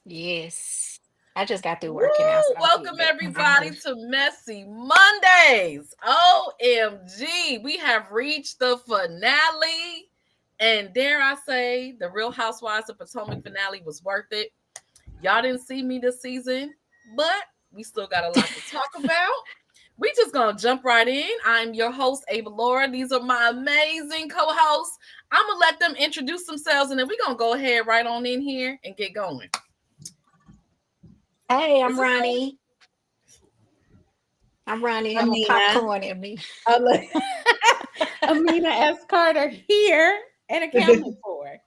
Yes. I just got through Woo! working out, so I'm Welcome feeling better. I'm everybody good. to Messy Mondays. OMG, we have reached the finale. And dare I say, the Real Housewives of Potomac finale was worth it. Y'all didn't see me this season, but we still got a lot to talk about. We just gonna jump right in. I'm your host, Avalaura. These are my amazing co-hosts. I'm gonna let them introduce themselves, and then we're gonna go ahead right on in here and get going. Hey, Is I'm this on? Ronnie. I'm Ronnie. I'm a Amina, popcorn at me. Ale- Amina S. Carter here and accounting for.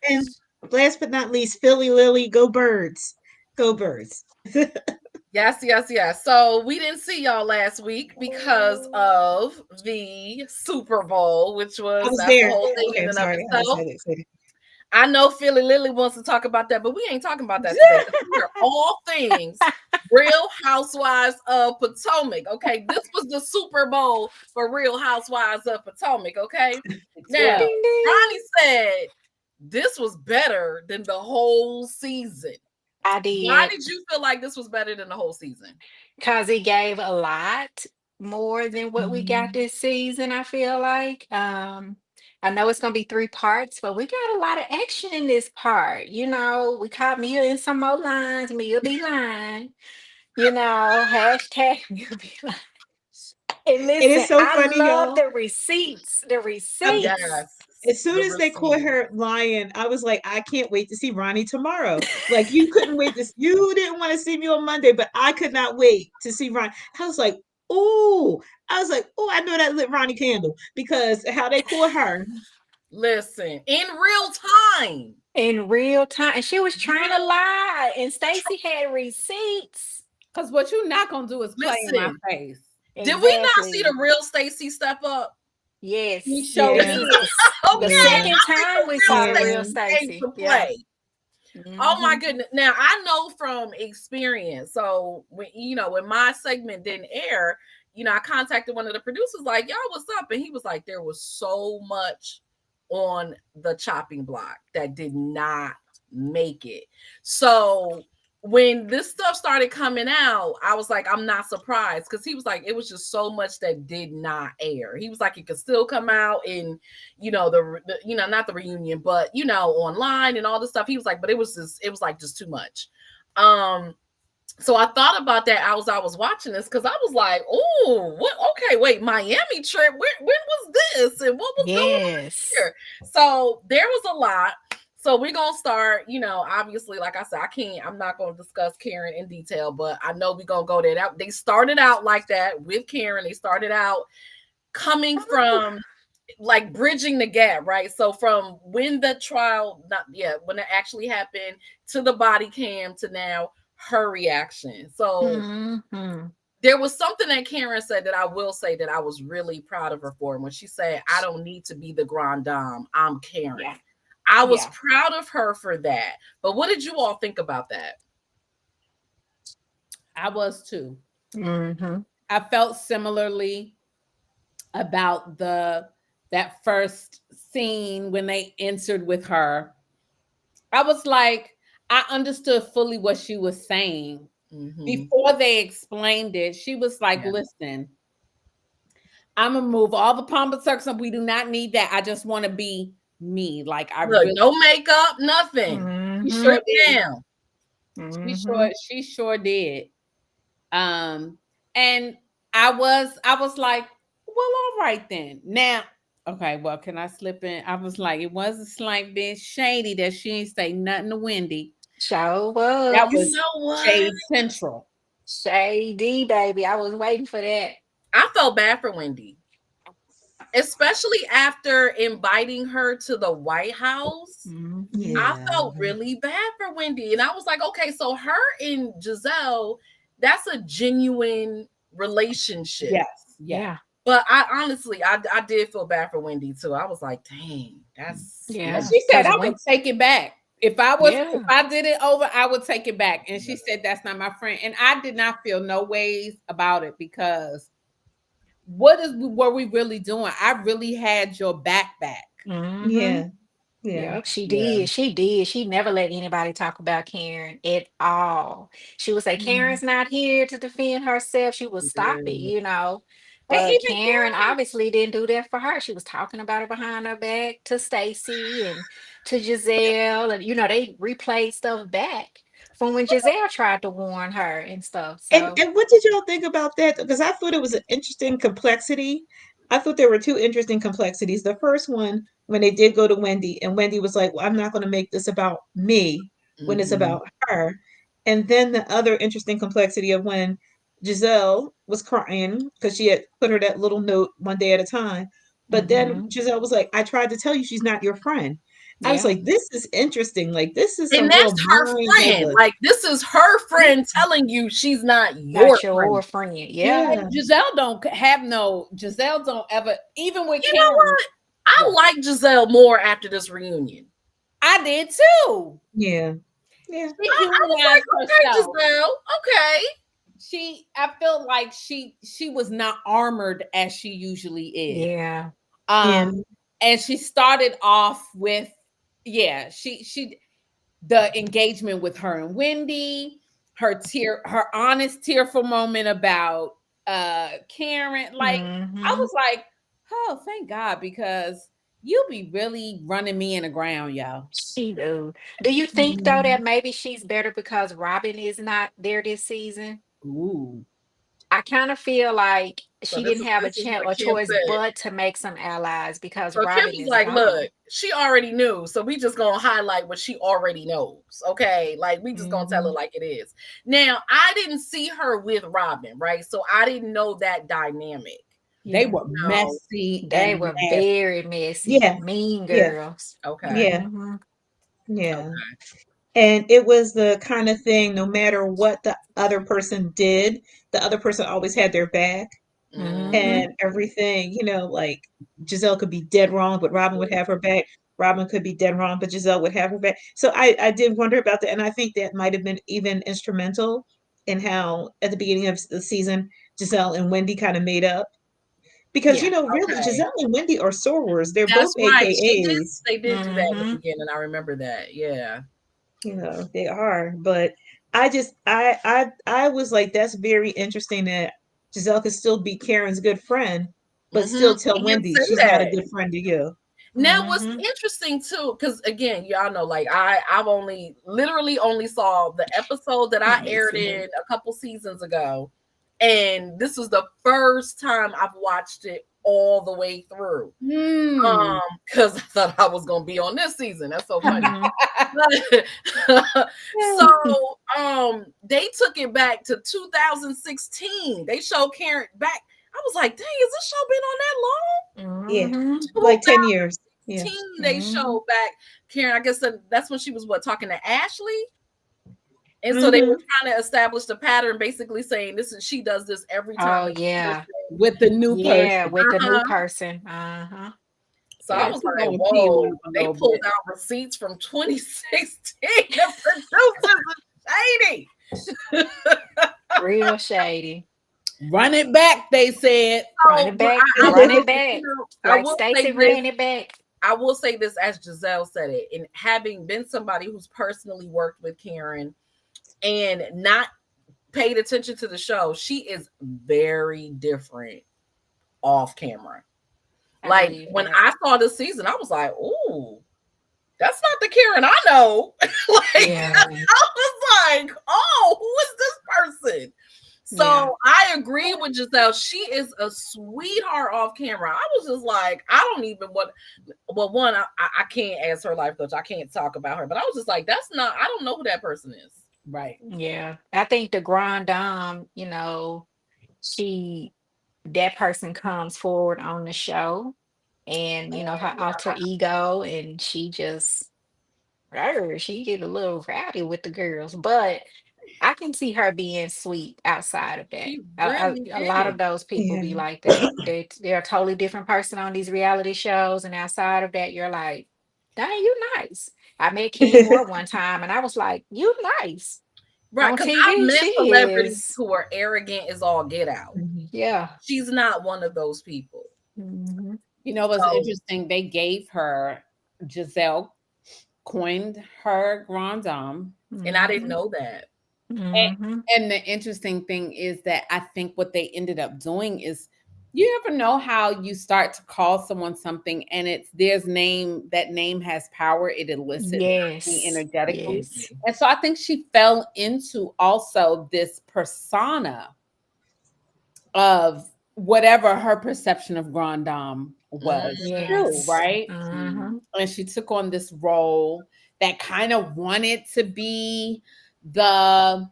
And last but not least, Philly Lily, go birds. Go birds. Yes, yes, yes. So we didn't see y'all last week because of the Super Bowl, which I was was that's a there. whole thing Okay, in I'm and of sorry. I itself. was excited. I know Philly Lily wants to talk about that, but we ain't talking about that today because we are all things Real Housewives of Potomac. Okay, this was the Super Bowl for Real Housewives of Potomac. Okay, Ding, now Explode. ding, ding. Ronnie said this was better than the whole season. I Why did did you feel like this was better than the whole season? because he gave a lot more than what we got Mhm. this season, I feel like. I know it's gonna be three parts, but we got a lot of action in this part. We caught Mia in some more lines. Mia be lying. Hashtag Mia be lying. And It listen, is so I funny, love y'all. the receipts. The Um, receipts. Yes, as soon the as they caught receipt. her lying, I was like, I can't wait to see Ronnie tomorrow. Like you couldn't wait to. You didn't want to see me on Monday, but I could not wait to see Ronnie. I was like, oh, I was like, oh, I know that lit Ronnie candle because how they caught her. Listen, in real time. In real time. And she was trying to Real. lie. And Stacy had receipts. Because what you're not going to do is play in my Listen, face. did we not see Exactly. the real Stacy step up? We Yes. sure This Yeah, was did. the Okay, yeah, second I think time the we real saw the real yeah. Stacy came Stacy. to Yeah. play. Oh my Hmm. goodness. Now I know from experience. So when my segment didn't air, I contacted one of the producers, like, y'all, what's up? And he was like, there was so much on the chopping block that did not make it. So when this stuff started coming out, I was like, I'm not surprised because he was like, it was just so much that did not air. He was like, it could still come out in, not the reunion, but online and all this stuff. He was like, but it was like just too much. Um, so I thought about that I was watching this because I was like, oh, what? Okay, wait, Miami trip. When was this, and what was going on Yes. here? So there was a lot. So we're gonna start. Obviously, like I said, I'm not gonna discuss Karen in detail, but I know we're gonna go there. They started out like that with Karen. They started out coming from like bridging the gap, right? So from when the trial, not yet, when it actually happened to the body cam to now her reaction. So Hmm. there was something that Karen said that I will say that I was really proud of her for when she said, I don't need to be the grand dame. I'm Yeah. Karen. I was Yeah. proud of her for that. But what did you all think about that? I was too. Hmm. I felt similarly about that first scene when they entered with her. I was like, I understood fully what she was saying. Mm-hmm. Before they explained it, she was like, Yeah. listen, I'm gonna move all the pomp and circumstance. We do not need that. I just want to be me. Like I Look, really no makeup, nothing. she Hmm. sure Strip did. down. Hmm. She sure did. Um, and I was like, well, all right then. Now, okay, well, can I slip in? I was like, it was a slight bit shady that she ain't say nothing to Wendy. Sure That You was was. know what? shade central. Shady, baby. I was waiting for that. I felt bad for Wendy, especially after inviting her to the White House. Hmm. I Yeah. felt really bad for Wendy. And I was like, okay, so her and Gizelle, that's a genuine relationship. Yes, yeah. Yeah. But I honestly, I did feel bad for Wendy too. I was like, dang, that's And Yeah. she said Because I would when, take it back. If yeah. I did it over, I would take it back. And she said that's not my friend. And I did not feel no ways about it because what were we really doing? I really had your back. Hmm. Yeah. Yeah. Yep, she Yeah. did. She did. She never let anybody talk about Karen at all. She would say, Mhm. Karen's not here to defend herself. She would stop it, Yeah. you know. And But even Karen Karen, obviously didn't do that for her. She was talking about her behind her back to Stacy and to Giselle. And, you know, they replayed stuff back from when Giselle tried to warn her and stuff. So, And what did y'all think about that? Because I thought it was an interesting complexity. I thought there were two interesting complexities. The first one, when they did go to Wendy, and Wendy was like, "Well, I'm not going to make this about me when it's mhm. about her." And then the other interesting complexity of when Giselle was crying because she had put her that little note one day at a time. But then hmm, Giselle was like, "I tried to tell you she's not your friend." I was yeah, like, "This is interesting. Like, this is And some that's real her mind friend. juggling." Like this is her friend telling you she's not your not your friend. friend. Yeah. Yeah. Giselle don't have no. Giselle don't ever. Even with You know Karen, what? I what like Giselle more after this reunion. I did too. Yeah. Yeah. She I was humanized like, okay, herself. Giselle, okay. I feel like she was not armored as she usually is. Yeah. Yeah. Um, and she started off with, yeah, she the engagement with her and Wendy, her honest tearful moment about Karen. Like I Hmm. was like, oh, thank God, because you be really running me in the ground, y'all. She do. Do you think though Mhm. that maybe she's better because Robin is not there this season? Ooh. I kind of feel like So she didn't have this is what a Kim choice said. but to make some allies because So Kim Robin was is like, gone. look, she already knew. So we just gonna highlight what she already knows. Okay. Like we just gonna tell her Hmm. like it is. Now, I didn't see her with Robin, right? So I didn't know that dynamic. They Yeah, were No. messy they and were nasty. very messy, Yeah. mean Yeah. girls. Okay. Yeah. Hmm. Yeah. Okay. And it was the kind of thing, no matter what the other person did, the other person always had their back Hmm. Mm-hmm. and everything, like Giselle could be dead wrong, but Robin would have her back. Robin could be dead wrong, but Giselle would have her back. So I did wonder about that. And I think that might have been even instrumental in how at the beginning of the season, Giselle and Wendy kind of made up. Because, Yeah. really, Okay. Giselle and Wendy are sorors. They're both That's right. AKAs. They did do that in the Hmm. beginning. I remember that. Yeah. They are. But I was like, that's very interesting that Giselle could still be Karen's good friend, but Mm-hmm. still tell And Wendy say she's not a that. good friend to you. Now, what's Hmm. interesting too, because again, y'all know, like I've only literally only saw the episode that I aired in a couple seasons ago, and this was the first time I've watched it all the way through. Hmm. Because I thought I was gonna be on this season. That's so funny. Hmm. So they took it back to 2016. They showed Karen back. I was like, dang, is this show been on that long? Yeah. Hmm. Like 10 years. Yeah. 2016 they Hmm. showed back Karen. I guess that's when she was talking to Ashley. And so they were Hmm. trying to establish the pattern, basically saying this is she does this every time Oh a new yeah. person. With the new Yeah, person. with the new Uh-huh. person. Uh-huh. So I Yeah, was she like, gonna pee whoa, one up a they little pulled bit. out receipts from 2016. The producers are shady. Real shady. Run it back, they said. Run So, it but back, I run it will, back. I Like will say Stacy this. ran it back. I will say this as Gizelle said it, and having been somebody who's personally worked with Karen and not paid attention to the show, she is very different off camera. I Like believe when that. I saw this season, I was like, "Ooh, that's not the Karen I know." Like Yeah. I was like, "Oh, who is this person?" Yeah. So I agree with Giselle. She is a sweetheart off camera. I was just like, I don't even want. Well, one, I can't ask her life coach. I can't talk about her. But I was just like, that's not. I don't know who that person is. Right. Yeah. I think the Grand Dame, she that person comes forward on the show and her alter ego and she just she get a little rowdy with the girls, but I can see her being sweet outside of that. She really A lot of did. those people Yeah. be like that. They're a totally different person on these reality shows, and outside of that, you're like, dang, you nice. I met Kenny Moore one time, and I was like, you nice. Right, On because I've TV, met she celebrities is. who are arrogant as all get out. Mhm. Yeah. She's not one of those people. Hmm. You know what's So interesting? They gave her Giselle coined her grand dame. And I didn't know that. Mm-hmm. And the interesting thing is that I think what they ended up doing is, you ever know how you start to call someone something and that name has power, it elicits something Yes. energetically. Yes. And so I think she fell into also this persona of whatever her perception of grand dame was too, Yes. right? Mm-hmm. And she took on this role that kind of wanted to be the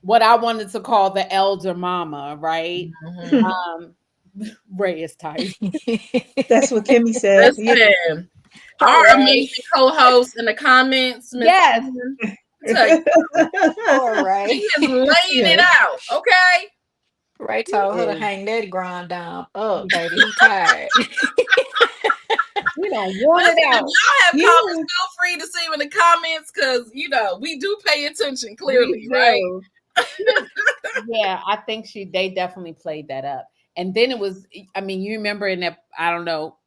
what I wanted to call the elder mama, right? Um, Ray is tight. That's what Kimmy said. Yeah. Listen, All our right. amazing co-host in the comments, Miss Yes. Susan, tell you, All she right. is laying it out. Okay. Ray told her to Yeah. hang that grind down up, baby. He tired. We don't want Listen, it if out. y'all have Yeah. comments, feel free to see them in the comments because we do pay attention clearly, We right? do. Yeah, I think they definitely played that up. And then it was, I mean, you remember in that, I don't know,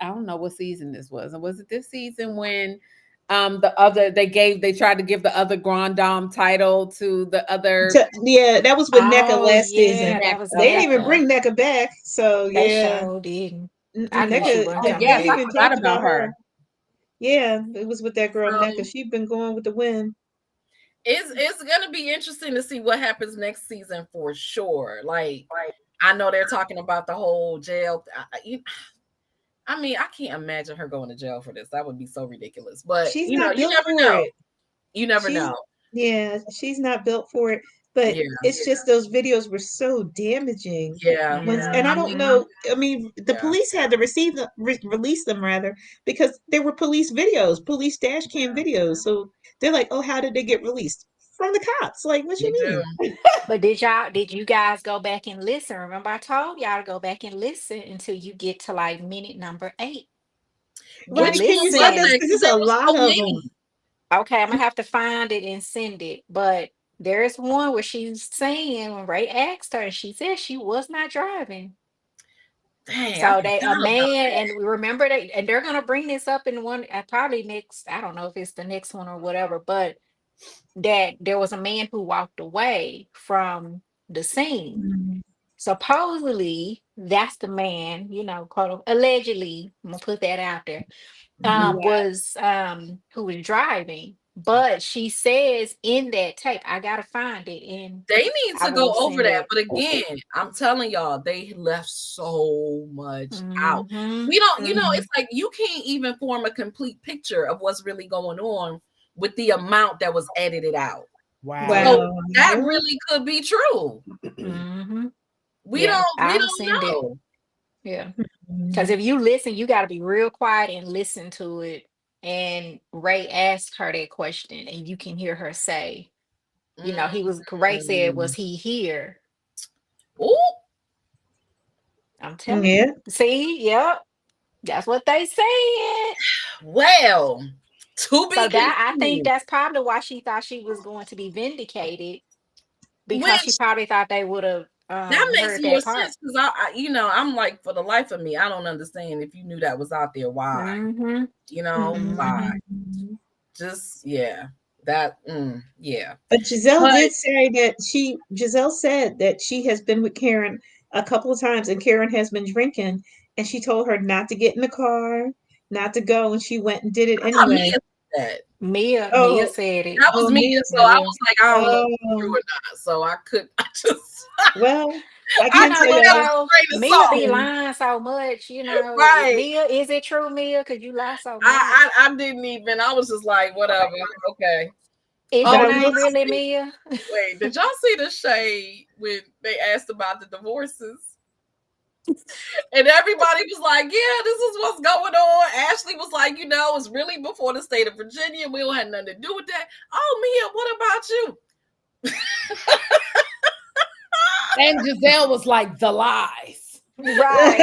I don't know what season this was. And was it this season when they tried to give the other Grand Dame title to the other Yeah, that was with NECA Oh last season. yeah, that was NECA? They didn't even NECA. bring NECA back. So They yeah. sure didn't. I knew she NECA, wasn't Oh coming yes, we I back. even forgot talked about about her. her. Yeah, it was with that girl NECA. So She'd been going with the wind. it's gonna be interesting to see what happens next season for sure. Like I know they're talking about the whole jail. I mean, I can't imagine her going to jail for this. That would be so ridiculous. But She's you not built never for know. it. You never She's know. Yeah, she's not built for it. But Yeah, it's just those videos were so damaging. yeah. And I Mm-hmm. don't know. I mean, the Yeah. police had to release them rather because they were police videos, police dash cam videos. So they're like, oh, how did they get released? From the cops. Like, what you You do. mean? But did you guys go back and listen? Remember I told y'all to go back and listen until you get to like minute number 8. And Which Ronnie, can you one was send us? listen. that? Because Because it's a there was lot so of them. many. Okay, I'm gonna have to find it and send it. But there's one where she's saying when Ray asked her, and she said she was not driving. Dang, I So forgot a about man, that. and we remember that, and they're gonna bring this up in one, probably next. I don't know if it's the next one or whatever, but that there was a man who walked away from the scene. Mhm. Supposedly, that's the man, quote allegedly. I'm gonna put that out there. Mhm. Was who was driving, but she says in that tape, I gotta find it, and They need I to go will over send that. it. But again, I'm telling y'all, they left so much out. Mm-hmm. We don't, Mhm. it's like you can't even form a complete picture of what's really going on with the amount that was edited out. Wow. So Wow. that Yeah. really could be true. Mm-hmm. We Yeah, don't we I will don't send it. know. Yeah. Because Mhm. if you listen, you got to be real quiet and listen to it. And Ray asked her that question, and you can hear her say, Ray said, was Mm. he here? Ooh, I'm telling you. Yeah. See, yep, that's what they said. well, to be So I think continued. that's probably why she thought she was going to be vindicated, because she Which probably thought they would have that makes heard more that part. sense because I'm like, for the life of me, I don't understand if you knew that was out there, why? Mm-hmm. Why? Mm-hmm. Mhm. Just yeah, that yeah. But Giselle But did say that Giselle said that she has been with Karen a couple of times and Karen has been drinking and she told her not to get in the car, not to go, and she went and did it I thought Mia anyway. said that. Mia Oh, said it. That was oh, Mia. Mia So said I it. Mia. was like, I don't know if it's true Oh, or not. So I could I just well, I I You can't know tell what took that y'all. with though? a grain of Mia be salt. Yeah. lying so much, Right. Mia, is it true, Mia? Because you lie so I, much. I I didn't even. I was just like, whatever. Okay. Is But your Oh, I did name will. y'all really see? Mia? Wait, did y'all see the shade when they asked about the divorces? And everybody was like, yeah, this is what's going on. Ashley was like, it's really before the state of Virginia. We don't have nothing to do with that. Oh, Mia, what about you? And Giselle was like, the lies. Right.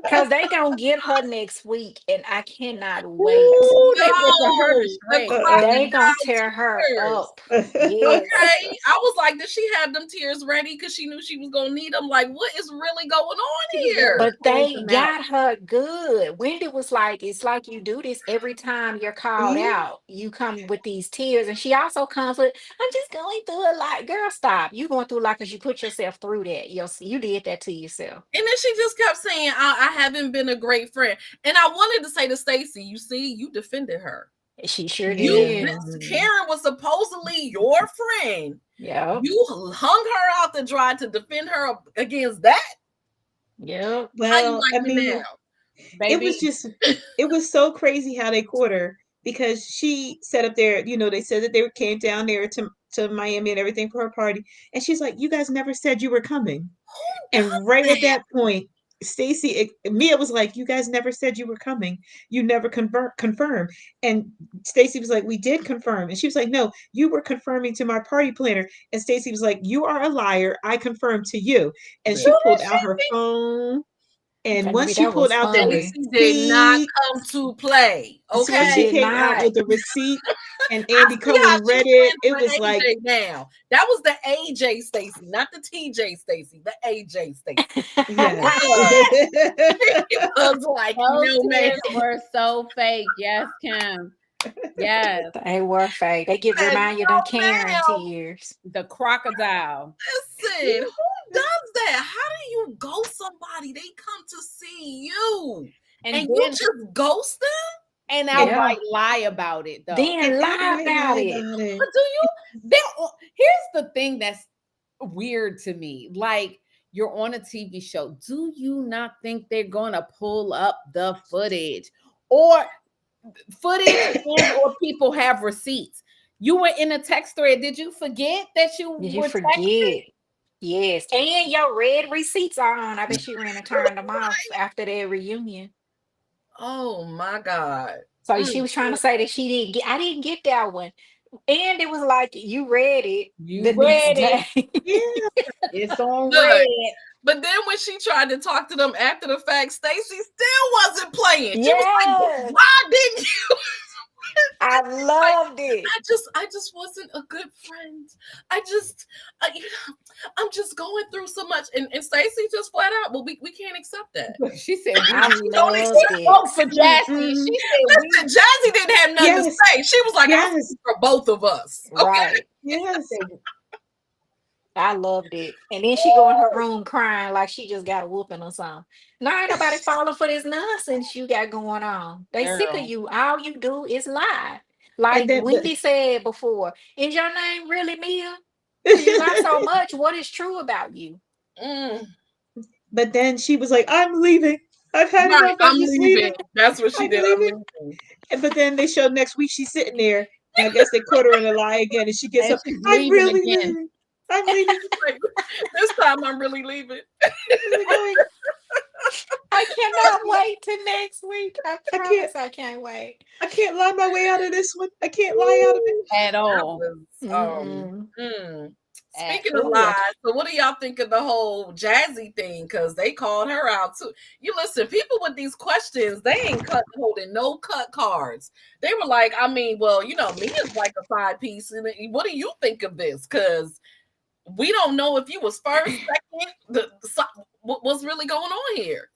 Cause they gonna get her next week, and I cannot wait. Ooh, they ripping her to No, the shreds. They gonna crocodile tear her tears. up. Yes. Okay, I was like, did she have them tears ready because she knew she was gonna need them? Like, what is really going on She was ready to here? But close they them out. got her good. Wendy was like, it's like you do this every time you're called Yeah. out. You come with these tears. And she also comes with, I'm just going through a lot. Girl, stop. You going through a lot because you put yourself through that. You did that to yourself. And then she just kept saying, I haven't been a great friend. And I wanted to say to Stacey, you see, you defended her. She sure You, did. Miss Karen was supposedly your friend. Yep. You hung her out to dry to defend her against that. Yep. How you Well, I like me mean, now? it Baby, was just, it was so crazy how they caught her because she set up there, they said that they came down there to Miami and everything for her party. And she's like, you guys never said you were coming. Who And does right at that? that point, Mia was like, you guys never said you were coming. You never confirm. And Stacy was like, we did confirm. And she was like, no, you were confirming to my party planner. And Stacy was like, you are a liar. I confirmed to you. And who she pulled did out she her think? phone. And once Baby, she that pulled was out the funny. Stacey did not receipt, come to play. She once she Okay. did came out not. with the receipt and I Andy see how Cohen she read it, playing it for was like, AJ now. That was the AJ Stacey, not the TJ Stacey, the AJ Stacey. yes. It was like, Those no, man. tears were so fake. Yes, Kim. Yes. They were fake. They get Said, remind you of them no, Karen ma'am. tears. The crocodile. Listen, who does that? How do you ghost somebody? They come to see you. And And you then just ghost them? and Yeah. outright lie about it though. And Then lie outright about lie it. about it. But do you here's the thing that's weird to me. Like you're on a TV show. Do you not think they're gonna pull up the footage? Or and or people have receipts. You were in a text thread. Did you forget that you Did you were texting? forget? Yes. And your red receipts are on. I bet she ran and turned them off after their reunion. Oh my God. So she was trying to say that she didn't get, I didn't get that one. And it was like you read it You the next read it. day. Yeah. It's on Look, red. but then when she tried to talk to them after the fact, Stacey still wasn't playing. She was like, Yes. why didn't you? I Like, loved it. I just wasn't a good friend. I'm just going through so much. And Stacey just flat out, well, we can't accept that. She said I we Don't loved accept. it. spoke for Jassy. Mm-mm. She said we Listen, Jazzy didn't have nothing to Yes. say. She was like, I Yes. speak for both of us. Okay. Right. Yes. I loved it. And then she go in her room crying like she just got a whooping or something. Now ain't nobody falling for this nonsense you got going on. They sick of girl. you. All you do is lie. And Like then, Wendy said before, is your name really Mia? Because you lie so much. What is true about you? Mm. but then she was like, I'm leaving. I've had Right. enough. I'm I'm just leaving. leaving. That's what she I'm did. I'm leaving. leaving. But then they showed next week she's sitting there. And I guess they caught her in a lie again. And she gets And up. she's I'm leaving really again. leaving. I'm leaving. Like, this time I'm really leaving. I'm really going. I cannot wait till next week. I I can't. promise I can't wait. I can't lie my way out of this one. I can't lie out of it. At That all. was, Mm-mm. At Speaking of Ooh. lies, so what do y'all think of the whole Jazzy thing? Because they called her out too. You listen, people with these questions, they ain't holding no cut cards. They were like, I mean, well, Mia's like a side piece. And what do you think of this? Because we don't know if you was first, second, what's really going on here.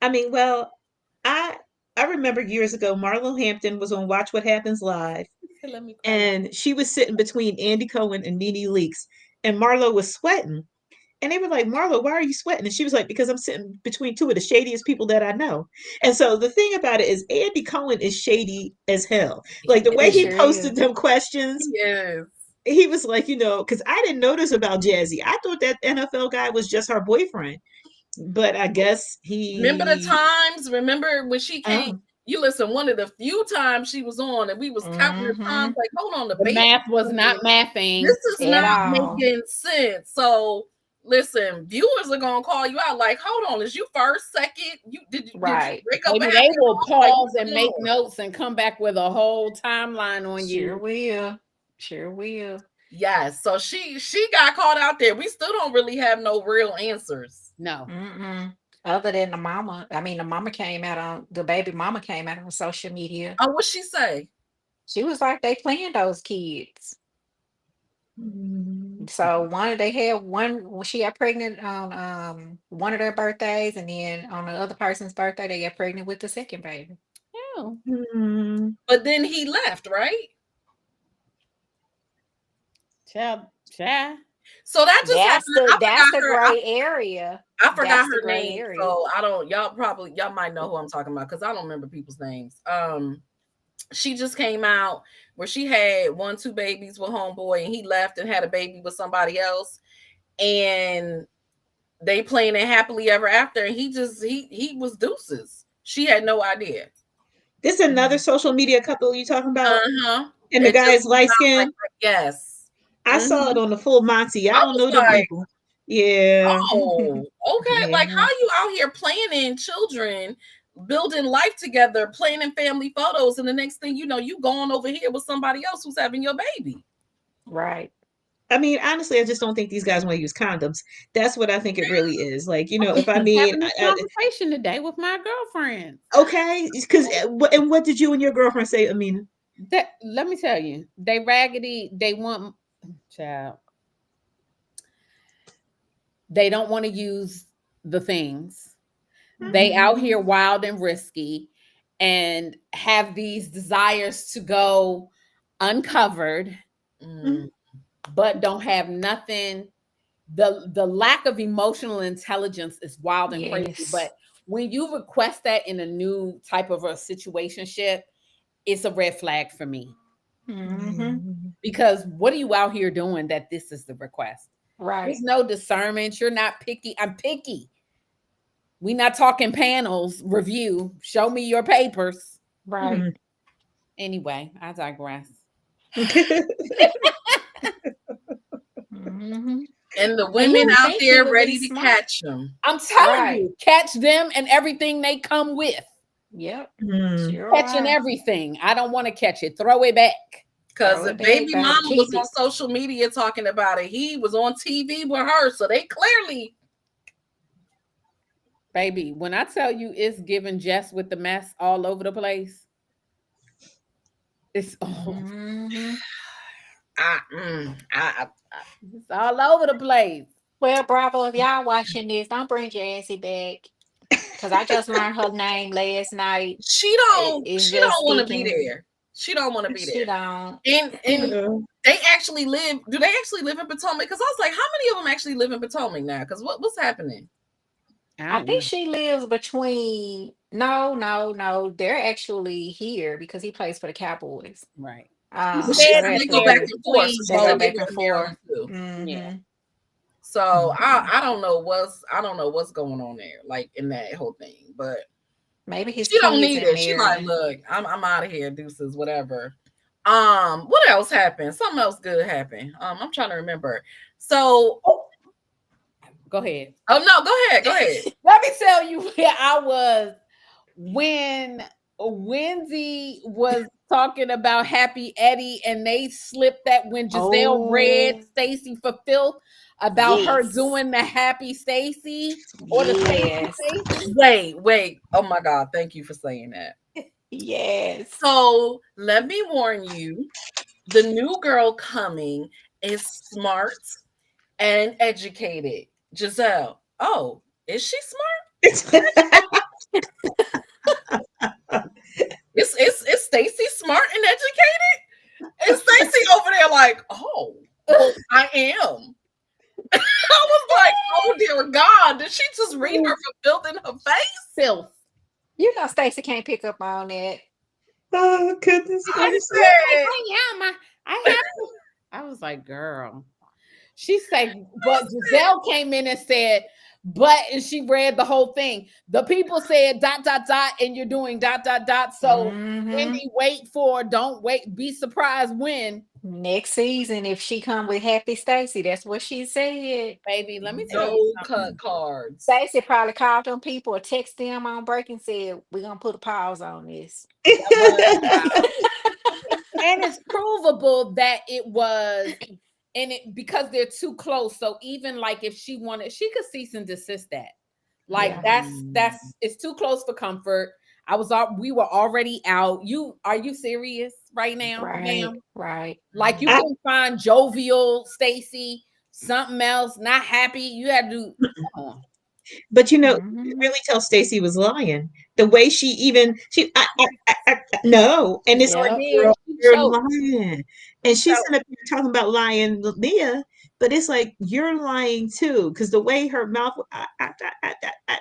I mean, well, I remember years ago, Marlo Hampton was on Watch What Happens Live, Let me cry. and she was sitting between Andy Cohen and Nene Leakes, and Marlo was sweating. And they were like, Marlo, why are you sweating? And she was like, because I'm sitting between two of the shadiest people that I know. And so the thing about it is Andy Cohen is shady as hell. Like the way He he sure posted is. them questions, Yes. he was like, because I didn't know this about Jazzy. I thought that NFL guy was just her boyfriend. But I guess Remember the he times? Remember when she came? oh, You listen, one of the few times she was on and we was counting the times, like, hold on, the The baby. math was not mathing. This is At not all. making sense. So listen, viewers are gonna call you out like, hold on, is you first, second? Did you Right. break up Maybe after they you? will Like, pause what's and going make on? notes and come back with a whole timeline on Sure you. will. Sure will. Yes. So she got caught out there. We still don't really have no real answers. No. Mm-mm. Other than the mama, I mean, the baby mama came out on social media. Oh, what she say? She was like, they playing those kids. Mm. So they had one when she got pregnant on one of their birthdays, and then on the other person's birthday, they got pregnant with the second baby. Oh. Mm. But then he left, right? Child. So that just happened. I That's forgot the her. gray area. I forgot That's the her gray name. area. So I don't. Y'all might know who I'm talking about because I don't remember people's names. She just came out where she had 2 babies with homeboy, and he left and had a baby with somebody else, and they playing it happily ever after, and he was deuces. She had no idea. This is another social media couple you talking about? Uh-huh. And the It guy just is light came out like skinned? that. Yes. I saw it on the full Monty. I I don't was know them like, people. Yeah. oh, okay. Like, how Yeah. you out here planning children, building life together, planning family photos, and the next thing you know, you going over here with somebody else who's having your baby. Right. I mean, honestly, I just don't think these guys want to use condoms. That's what I think it really is. Like, you know, if I mean, Having this conversation today with my girlfriends. okay, because and what did you and your girlfriend say, Amina? That let me tell you, they raggedy. They want child. They don't want to use the things. They out here Mm. wild and risky, and have these desires to go uncovered, Mm. but don't have nothing. The lack of emotional intelligence is wild and crazy. Yes. But when you request that in a new type of a situationship, it's a red flag for me. Mm-hmm. Mm. Because what are you out here doing that this is the request? Right. There's no discernment. You're not picky. I'm picky. We not talking panels review. Show me your papers. Right. Mm. Anyway, I digress. Mm-hmm. And the And you women would out think he there would be ready to smart. catch them. I'm telling Right. you, catch them and everything they come with. Yep. Mm. Sure Catching are. everything. I don't want to catch it. Throw it back. Because Throw the it back, baby baby. mama was Keep on it. social media talking about it. He was on TV with her. So they clearly. Baby, when I tell you it's giving Jess with the mess all over the place, it's Mm-hmm. it's all over the place. Well, Bravo, if y'all watching this, don't bring Jazzy back. Because I just learned her name last night. She don't It's she just don't want to be sticking. there. She don't want to be She there. don't. And Yeah. they actually live. Do they actually live in Potomac? Because I was like, how many of them actually live in Potomac now? Because what's happening? I I don't think know. she lives between. No, no, no. They're actually here because he plays for the Cowboys. Right. Well, You she said said that they go back they're and forth. So between she They go said both. they back live and in forth. Maryland too. Yeah. Mm-hmm. So I don't know what's going on there, like in that whole thing. But Maybe his she don't kids need in it. She like, Maryland. look, I'm out of here, deuces, whatever. What else happened? Something else good happened. I'm trying to remember. So, Go ahead. oh no, go ahead. Let me tell you where I was when Wendy was talking about Happy Eddie, and they slipped that when Giselle read Oh, Stacy for filth about her yes. doing the Happy Stacy or the Stacy Yes. Stacy. Wait. Oh my God, thank you for saying that. Yes. So let me warn you, the new girl coming is smart and educated. Giselle. Oh, is she smart? Is Stacy smart and educated? And Stacy over there like, oh, well, I am. I was like, oh dear God, did she just read her for filth in her face? Filth. You know Stacy can't pick up on that. Oh goodness I gracious. said, I am. I was like, girl. She said, but Giselle came in and said, but and she read the whole thing. The people said dot dot dot, and you're doing dot dot dot. So Mm-hmm. Wendy, don't wait, be surprised when. Next season, if she come with Happy Stacy, that's what she said. Baby, let me tell you no cut something. cards. Stacy probably called them people or text them on break and said, "We're gonna put a pause on this." That was wild. And it's provable that it was and it because they're too close. So even like if she wanted, she could cease and desist that. Like Yeah. that's it's too close for comfort. We were already out. Are you serious right now, Right. ma'am? Right. Like you I, can find jovial Stacy, something else, not happy. You had to do. Come on. but it Hmm. really tells Stacey was lying. The way she even no, and it's Sure like, Yep. did. girl, She you're choked. lying, and she's So sitting up here talking about lying, Leah, but it's like you're lying too, because the way her mouth,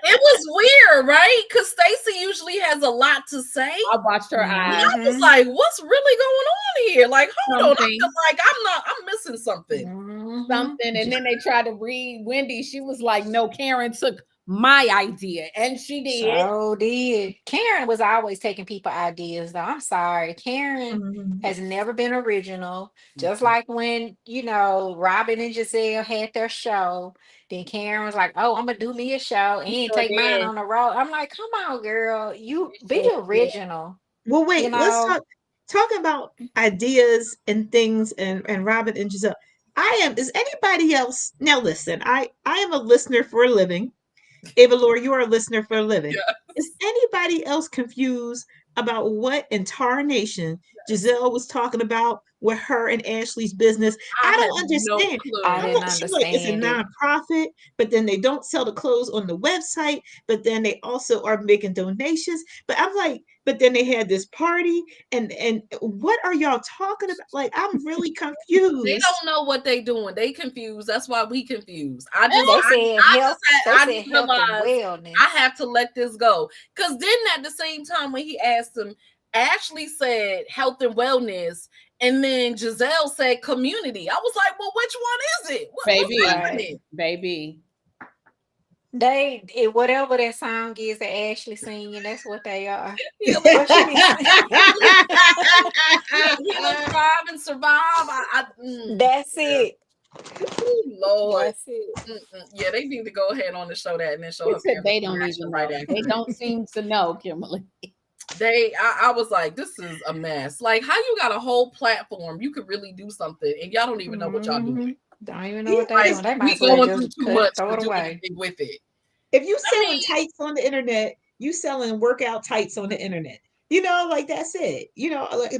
It was weird, right? Because Stacey usually has a lot to say. I watched her And eyes. I was Hmm. like, what's really going on here? Like, hold on. I feel Something, like I'm missing something. Hmm. something, and then they tried to read Wendy. She was like, "No, Karen took my idea," and she did. So did. Karen was always taking people ideas, though. I'm sorry. Karen Mhm. has never been original. Just like when, Robin and Giselle had their show, then Karen was like, "Oh, I'm gonna do me a show She and sure take mine did. on the road." I'm like, "Come on, girl. You She be sure did. original, Well, you wait, let's know?" talk about ideas and things, and Robin and Giselle. Is anybody else now? Listen, I am a listener for a living. Avalaura, you are a listener for a living. Yeah. Is anybody else confused about what in tarnation Giselle was talking about with her and Ashley's business? I I had don't no understand. I clue. didn't She's like, it's a understand it. nonprofit, but then they don't sell the clothes on the website, but then they also are making donations. But I'm like, but then they had this party, and what are y'all talking about? Like, I'm really They confused. don't know what they doing. They confused. That's why we confused. They said health, they I said just health and realized wellness. I have to let this go. Because then at the same time when he asked him, Ashley said health and wellness, and then Giselle said community. I was like, well, which one is it? What's Baby, Right. happening? baby. Whatever that song is that Ashley singing, that's what they are. Healing, What she be saying? healing, healing, thrive, and survive. That's Yeah. it. Ooh, Lord. That's it. Yeah, they need to go ahead on and show that, and then show She her said family they don't reaction even right know. after They it. don't seem to know, Kimberly. I was like, this is a mess. Like, how you got a whole platform? You could really do something, and y'all don't even know what y'all doing. Hmm. Don't even know Yeah, what they Like, doing. They might we as well going through just too cut, much throw to it do away. anything with it. if you I selling mean, tights on the internet, you selling workout tights on the internet. Like that's it.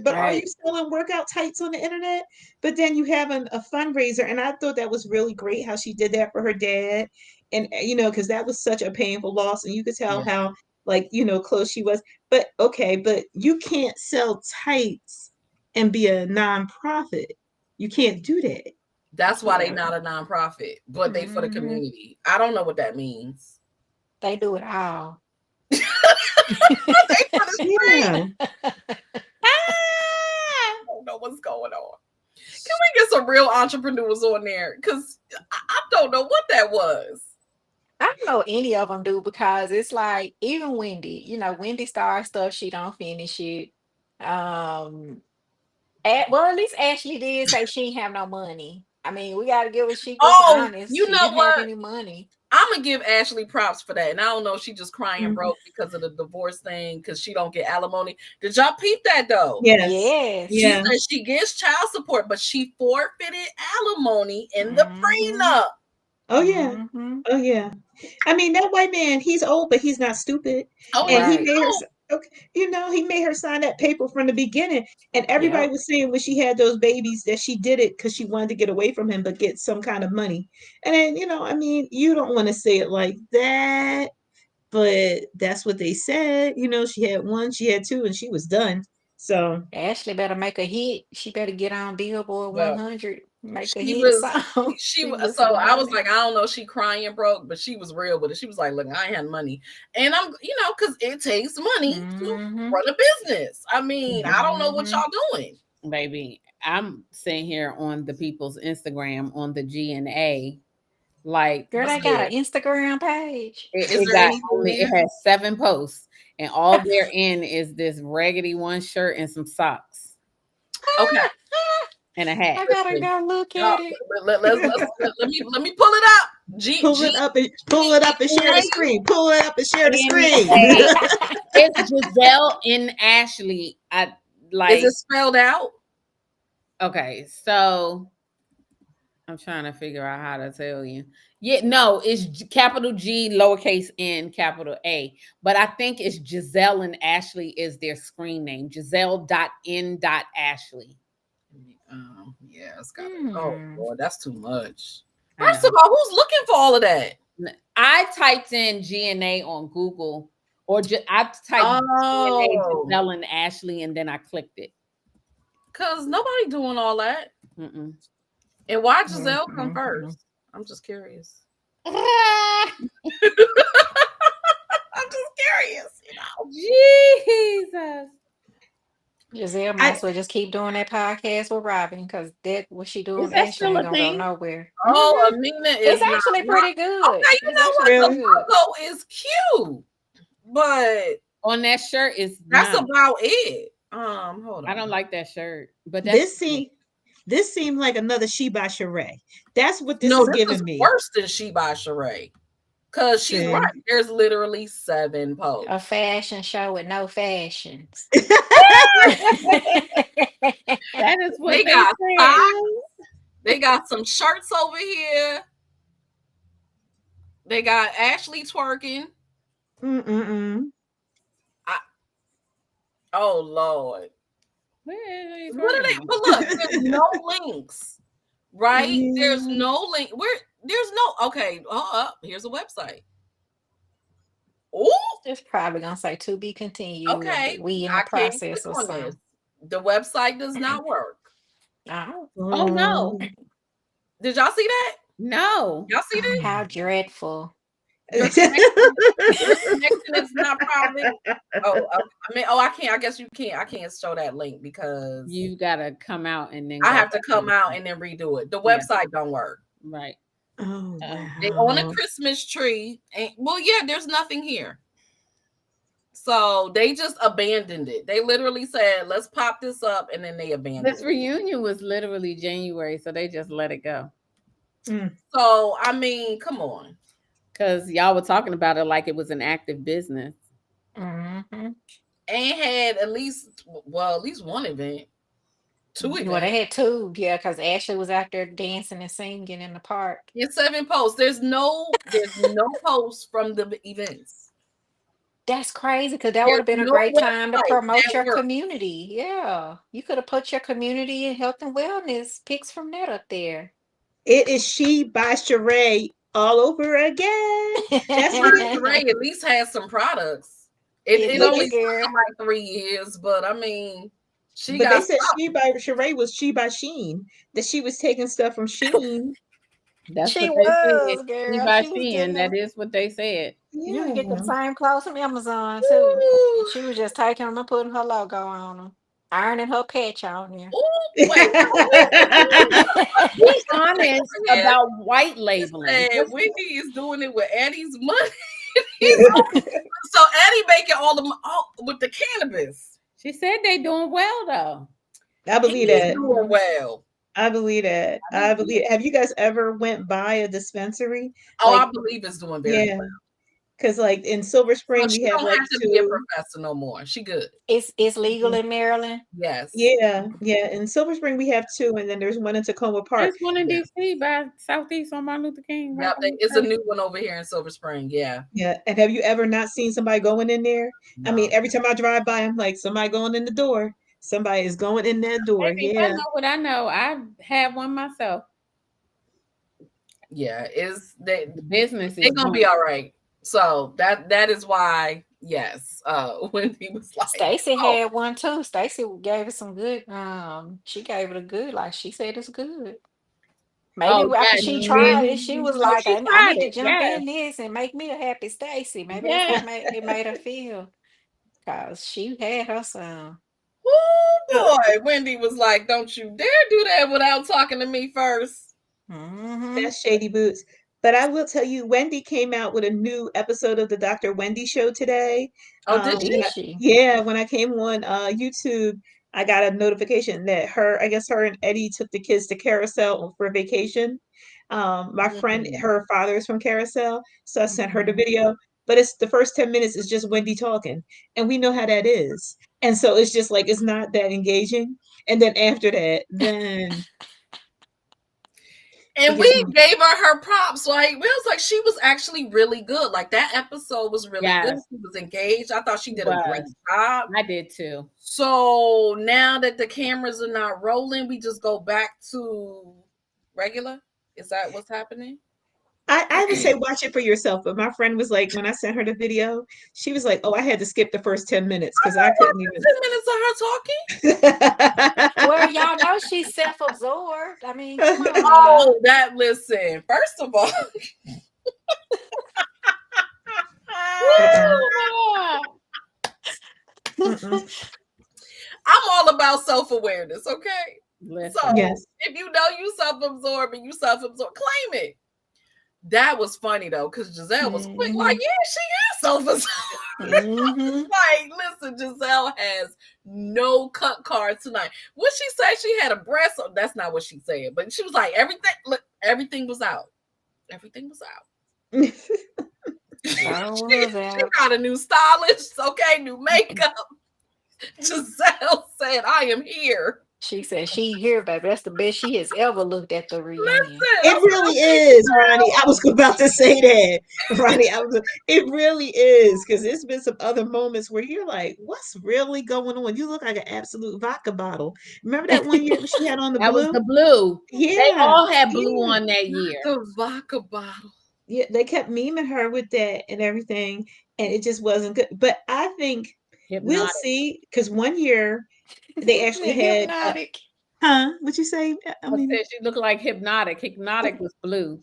But are you Right. selling workout tights on the internet? But then you have a fundraiser, and I thought that was really great how she did that for her dad, and because that was such a painful loss, and you could tell yeah, how like close she was. But okay, but you can't sell tights and be a nonprofit. You can't do that. that's why they Yeah. not a nonprofit, but they for the Hmm. community. I don't know what that means. They do it all. They for the street. Yeah. I don't know what's going on. Can we get some real entrepreneurs on there? Because I don't know what that was. I don't know any of them do because it's like even Wendy, Wendy starts stuff, she don't finish it. Um, well, at least Ashley did say she ain't have no money. I mean, we got to give her. She was Oh, honest. you She know didn't have what? any money. I'm gonna give Ashley props for that. And I don't know if she just crying Mhm. broke because of the divorce thing, because she don't get alimony. Did y'all peep that though? Yes. She Yes. Yeah. said she gets child support, but she forfeited alimony in the Mm-hmm. prenup. Oh yeah. Mm-hmm. Oh yeah. I mean, that white man, he's old, but he's not stupid. Oh And no, he Right. he made her, don't. okay, he made her sign that paper from the beginning. And everybody Yep. was saying when she had those babies that she did it because she wanted to get away from him, but get some kind of money. And then, I mean, you don't want to say it like that, but that's what they said. She had one, she had two, and she was done. So, Ashley better make a hit. She better get on Billboard Well, 100, make a she hit was song. she She was get so some I was money. like, I don't know, she crying broke, but she was real with it. She was like, look, I ain't had money. And I'm, because it takes money to Mm-hmm. run a business. I mean, I don't know what Mm-hmm. y'all doing. Baby, I'm sitting here on the people's Instagram on the GNA. Like Girl, What's they got good? an Instagram page. Is it there got anything only it there? has 7 posts, and all they're in is this raggedy one shirt and some socks Okay. and a hat. I gotta Listen, go look y'all, at it. let me pull it up. pull it up and pull it up and share the screen. Pull it up and share the screen. GNA. It's Giselle and Ashley. I Is it like spelled out? okay, so I'm trying to figure out how to tell you. Yeah, no, it's capital G, lowercase n, capital A. But I think it's Gizelle and Ashley is their screen name. Giselle.n.Ashley. Yeah, it's got it. Oh Hmm. boy, that's too much. I First know. of all, who's looking for all of that? I typed in GNA on Google, or I typed GNA Oh, Giselle and Ashley, and then I clicked it. because nobody doing all that. Mm-mm. And why Giselle come Mhm. first? I'm just curious. Ah, I'm just curious, you know. Jesus. Giselle might I as well just keep doing that podcast with Robin because that what she Is doing, that Ashley still ain't a gonna go thing? nowhere. Oh, Hmm. Amina It's is not actually right. pretty good. Okay, you It's know actually what? pretty The really good. logo is cute, but On that shirt is that's not. about it. Hold I don't on. like that shirt, but that's this seemed this seemed like another She by Sheree. That's what this No, is this is giving me. worse than She by Sheree. Because she's right. See. There's literally 7 A posts. fashion show with no fashions. that is what They they got said. socks. They got some shirts over here. They got Ashley twerking. Mm-mm-mm. I, oh Lord. Where are you What are they? twerking? But look, there's no links, right? There's Yeah. no link. There's no okay. Oh, here's a website. Oh, It's probably gonna say to be continued. okay. We in the I can't click process or on this. something. The website does not work. Oh, Oh no, Um, Did y'all see that? no. Y'all see this? how dreadful. Your connection is not probably. Oh, I mean, I can't. I guess you can't. I can't show that link because You gotta come out and then I go have to back come in. out and then redo it. The Yeah, website don't work. right. Oh They on a wow. Christmas tree, and well, yeah, there's nothing here. So they just abandoned it. They literally said, "Let's pop this up," and then they abandoned This it. reunion was literally January, so they just let it go. Mm. So I mean, come on. Because y'all were talking about it like it was an active business. Hmm. And had at least one event, 2 Well, they events. had two, yeah, because Ashley was out there dancing and singing in the park. It's 7 posts. There's no posts from the events. That's crazy because that would There's have been a no great time to website promote that your works. community. Yeah, you could have put your community and health and wellness pics from that up there. It is She by Sheree all over again. That's what it Ray at least has some products. It It it but only is, they took girl. like 3 years, but I mean, she but they got said She by Sheree was She by Sheen. That she was taking stuff from Sheen. That's She what they said. was, She girl. by She was Shein. getting That them. is what they said. You can get the Yeah. same clothes from Amazon too. Ooh, She was just taking them and putting her logo on them, ironing her patch on there. ooh, wait, Be honest yeah. about white He labeling. said Just Wendy is doing it with Eddie's money. So Eddie making all the with the cannabis. she said they doing well though. I believe He's that. doing Mhm. well. I believe that. I I do too. believe. Have you guys ever went by a dispensary? Oh, I Like, believe it's doing very yeah, well. because like in Silver So Spring we she have don't like have to be a two. professor no more. She good. It's legal in Maryland. Yes. Yeah, yeah. In Silver Spring we have two, and then there's one in Tacoma Park. There's one in Yeah. DC by Southeast on Martin Luther King, right Yep. by It's a the new one over here in Silver Spring. Yeah. Yeah, and have you ever not seen somebody going in there? I mean, No. every time I drive by, I'm like, somebody going in the door. Somebody is going in that door. Baby, if I Yeah, know what I know, I had one myself. Yeah. Is they The business they're is gonna be booming. all right. So that is why, yes, Wendy was like, Stacy oh, had one too. Stacy gave it some good. She gave it a good. Like she said, it's good. Maybe Oh after yeah, she tried it, she was no, like, she I tried need to it. jump Yes, in this and make me a happy Stacy. Maybe that's how yes. it made her feel. Cause she had her some. oh boy. Wendy was like, don't you dare do that without talking to me first. Mm-hmm. that's Shady Boots. But I will tell you, Wendy came out with a new episode of the Dr. Wendy show today. Oh, did Did she? she? When I came on YouTube, I got a notification that I guess her and Eddie took the kids to Carousel for vacation. My friend, Mm. her father is from Carousel, so I sent her the Mhm. video. But it's the first 10 minutes is just Wendy talking, and we know how that is. And so it's just like it's not that engaging. And then after that, then And Because we gave her props. Like, it was like she was actually really good. Like, that episode was really good. Yes. She was engaged. I thought she did a great Was. job. I did too. So now that the cameras are not rolling, we just go back to regular. Is that what's happening? I would say watch it for yourself, but my friend was like, when I sent her the video, she was like, "Oh, I had to skip the first 10 minutes because I couldn't 10 minutes of her talking. even." Well, y'all know she's self-absorbed. I mean, come on now. Oh, that listen. First of all, I'm all about self-awareness, okay? Listen. So Yes. if you know you self-absorbed and you self-absorbed, claim it. That was funny though, because Gizelle was quick, like, yeah, she is self-absorbed. Like, listen, Gizelle has no cut card tonight. What she said, she had a breast. That's not what she said, but she was like, everything was out. Everything was out. She got a new stylist, okay, new makeup. Giselle said, I am here. She said she here, baby. That's the best she has ever looked at the reunion. It really is, Ronnie. I was about to say that, Ronnie. It really is, because there's been some other moments where you're like, "What's really going on?" You look like an absolute vodka bottle. Remember that one year she had on the That blue? was the blue. Yeah, They all had blue on that year. The vodka bottle. Yeah, they kept memeing her with that and everything, and it just wasn't good. But I think we'll see, because one year they actually had. Hypnotic. Huh? What you say? I said she looked like Hypnotic. Hypnotic was blue.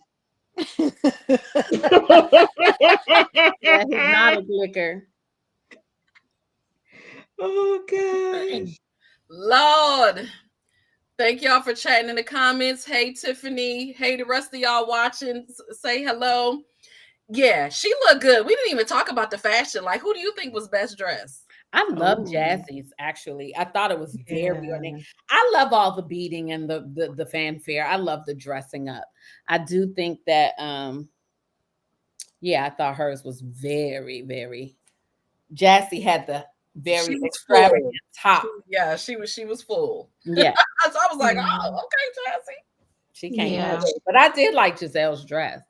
Yeah, Hypnotic liquor. Oh gosh. Lord. Thank y'all for chatting in the comments. Hey, Tiffany. Hey, the rest of y'all watching. Say hello. Yeah, she looked good. We didn't even talk about the fashion. Like, who do you think was best dressed? I love Jazzy's, actually. I thought it was very ornate. I love all the beating and the fanfare. I love the dressing up. I do think that I thought hers was very, very. Jassy had the very extravagant top. She was full. Yeah. So I was like, oh, okay, Jassy. She came out. But I did like Giselle's dress.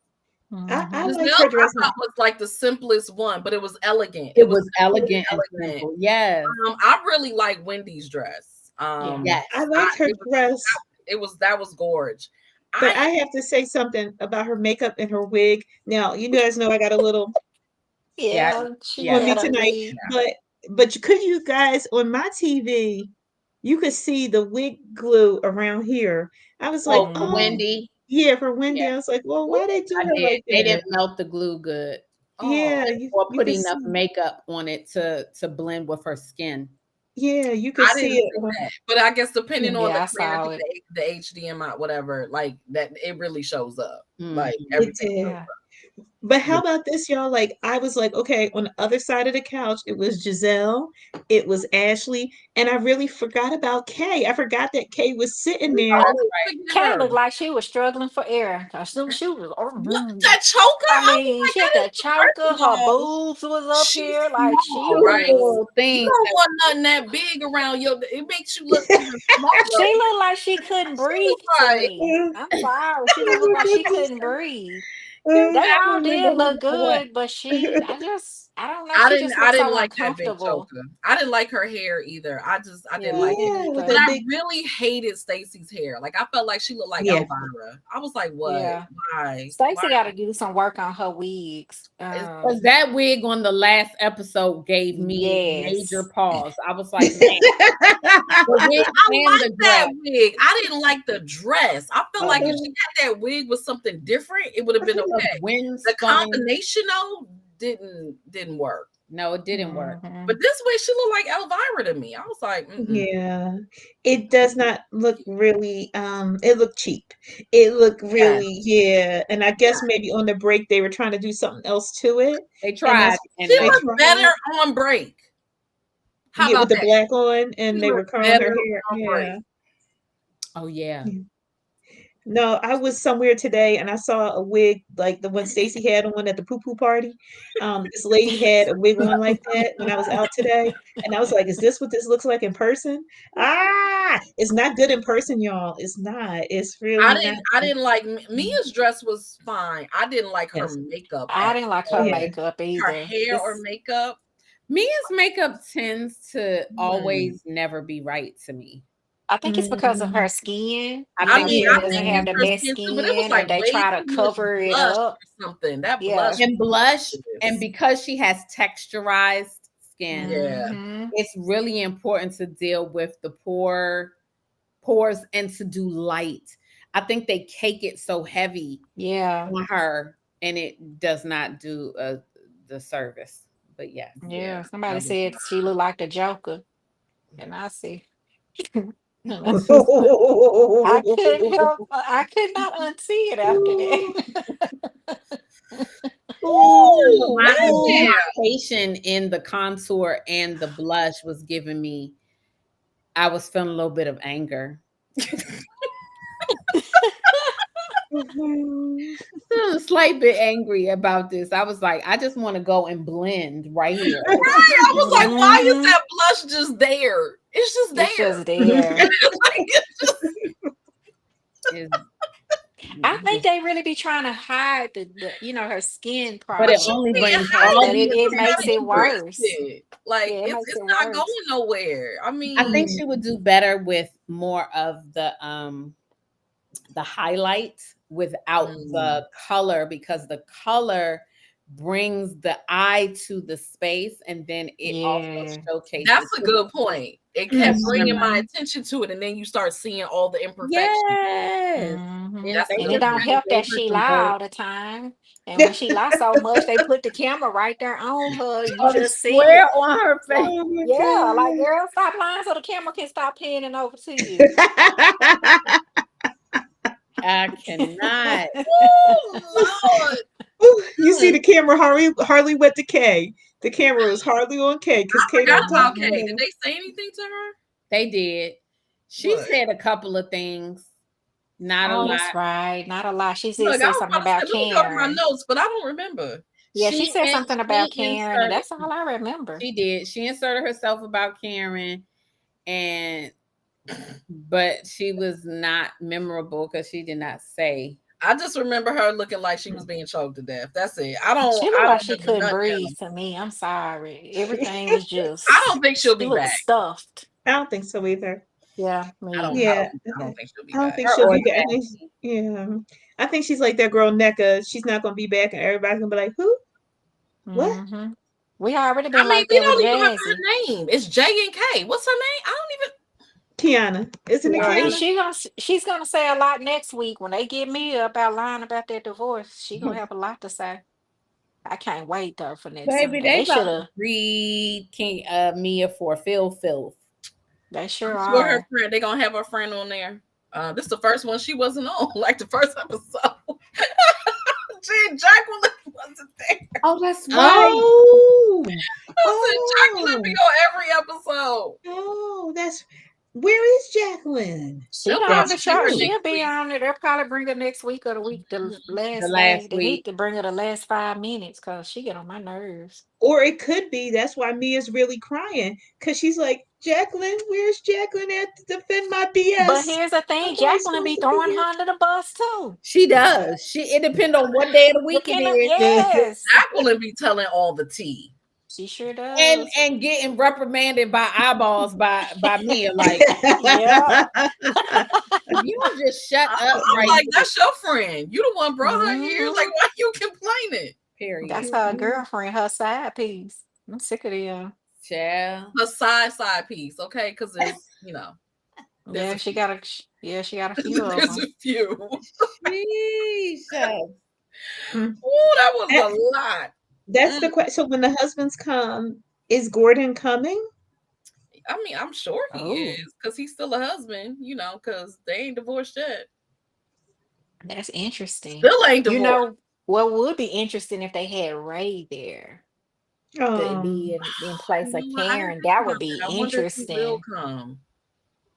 I like her dress. I thought was like the simplest one, but it was elegant. It was elegant and simple. Yes. I really like Wendy's dress. Yes. I liked her dress. That was gorgeous. But I have to say something about her makeup and her wig. Now, you guys know I got a little on me tonight. But could you guys, on my TV, you could see the wig glue around here. I was like, for Wendy. Yeah, for Wendy. I was like, well, why they do her like that? They didn't melt the glue good. Yeah. Or put enough makeup on it to blend with her skin. Yeah, you could see it. But I guess depending on the HDMI, whatever, like that, it really shows up. Like everything. But how about this, y'all? Like, I was like, okay, on the other side of the couch, it was Gizelle, it was Ashley, and I really forgot about Kay. I forgot that Kay was sitting there. Kay looked like she was struggling for air. She was that choker. I mean, she had that choker. Her boobs was up here, like she was. You don't want nothing that big around your. It makes you look small. She looked like she couldn't breathe. To me. I'm sorry, she looked like she couldn't breathe. They all did look good, but I don't know. I didn't like that big choker. I didn't like her hair either. I didn't like it. But I really hated Stacey's hair. Like, I felt like she looked like Elvira. I was like, what? Yeah. Why? Stacey got to do some work on her wigs. Because that wig on the last episode gave me major pause. I was like, man. I like that wig. I didn't like the dress. I felt like if she had that wig with something different, it would have been okay. The combination though didn't work. No, it didn't work. But this way, she looked like Elvira to me. I was like, yeah, it does not look really. It looked cheap. It looked really, and I guess maybe on the break they were trying to do something else to it. They tried, and she looked better on break. How about with the black on, and they were curling her hair. Oh yeah. No, I was somewhere today and I saw a wig like the one Stacy had on at the poo poo party. This lady had a wig on like that when I was out today, and I was like, "Is this what this looks like in person?" Ah, it's not good in person, y'all. It's not. It's I really not. didn't I didn't like Mia's dress was fine. I didn't like her Yes. makeup I at didn't like her Yeah. all. makeup Her either. hair or It's makeup. Mia's makeup tends to Hmm. always never be right to me. I think it's because of her Mm, skin. I You I know, think mean, she I it doesn't think is. have it's the her best skin too, but it was skin, like and they way try too to much cover it blush up. or something. That Yeah. blush And blush, and was because she has texturized skin, yeah. Hmm. it's really important to deal with the pores and to do light. I think they cake it so heavy Yeah. on her, and it does not do the service. But yes, Yeah. Yeah. Somebody That was said she looked like the Joker, and I see. I couldn't help. I could not unsee it after that. Ooh, the man. combination in the contour and the blush was giving me. I was feeling a little bit of anger. Feeling a slight bit angry about this. I was like, I just want to go and blend right here. I was like, why is Mhm. that blush just there? It's just It's there. just there. Like, it's just, Is I think they really be trying to hide the her skin but but it she problem, only can't brings hide all but it the because it it's makes not it imperfections. worse. interested. Like Yeah, it makes it's it not going worse. nowhere. I I think mean, she would do better with more of the highlight without mm, the color, because the color brings the eye to the space, and then it also Yeah. showcases that's a good point. It kept the bringing shimmer. my attention to it, and then you start seeing all the imperfections. Yes. Hmm. Yes, That's they a And it good just don't point. really help gave that her she some lie gold. all the time. And when she lie so much, they put the camera right there on her. You Oh, just see square it. on her face. Like, oh my yeah, like god. girl, stop lying so the camera can stop panning over to you. I cannot. Oh Lord. Ooh, you see Mm, the camera hardly went to K. The camera was hardly on K because I K forgot don't talk about no Hmm. Kay. Did more. they say anything to her? They did. She What? said a couple of things, not a Oh, lot. that's right. Not a lot. She did Look, I say was something about to say, about let me go to my Karen. notes, but I don't remember. Yeah, she She said and something about she Karen, and inserted. that's all I remember. She did. She inserted herself about Karen, and but she was not memorable because she did not say. I just remember her looking like she was being choked to death. That's it. She I looked like don't she remember couldn't nothing breathe else. to me. I'm sorry. Everything was I just, don't think she'll she be looked back. stuffed. I don't think so either. Yeah, me either. Yeah, I don't think she'll be I don't back. think Her she'll be back. audacity. Yeah, I think she's like that girl NECA. She's not gonna be back, and everybody's gonna be like, "Who? What?" Hmm. We already I been mean, like we that with don't even remember Jazzy. her name. It's J and K. What's her name? I don't even. Kiana, isn't it Well, Kiana. Kiana? she's gonna say a lot next week when they get me about lying about their divorce. She gonna have a lot to say. I can't wait though for next Baby, Sunday. they They should about to have. breed King Mia for Phil Filth. They I'm sure sure her are. friend. They gonna have her friend on there. This is the first one she wasn't on. Like the first episode. Gee, Jacqueline wasn't there. Oh, that's right. Oh, I said Jacqueline be oh, on every episode. oh. That's where is Jacqueline? She They'll on That's the probably bring show. her true. She'll next be week. on it. They'll probably bring her next week or the week, the The last day. last They need week. to bring her the last 5 minutes because she get on my nerves. Or it could be that's why Mia's really crying because she's like, Jacqueline, where's Jacqueline at to defend my But BS? here's the I'm thing, only Jacqueline supposed be to be throwing her here. under the bus too. She does. It depends on what day of the week it Depending, is. yes, Jacqueline be telling all the tea. she sure and does. and getting reprimanded by eyeballs by Mia. Like, Yeah. you don't just shut up I'm right like, here. that's your friend. You the one brought her here. Like, Hmm. why you complaining? Period. That's her girlfriend, her side piece. I'm sick of them. Child. A side piece, okay? Because there's Yeah, a she few. got yeah, she got a few of There's them. a few. Jesus. Mm. Ooh, that was That- a lot. That's the Mm. question. So when the husbands come, is Gordon coming? I mean, I'm sure he Oh, is because he's still a husband, because they ain't divorced yet. that's interesting. Still ain't You divorced. know what would be interesting if they had Ray there to be Um, in place You of know what? I didn't Karen. think That would about be that. I wonder if he will interesting. come.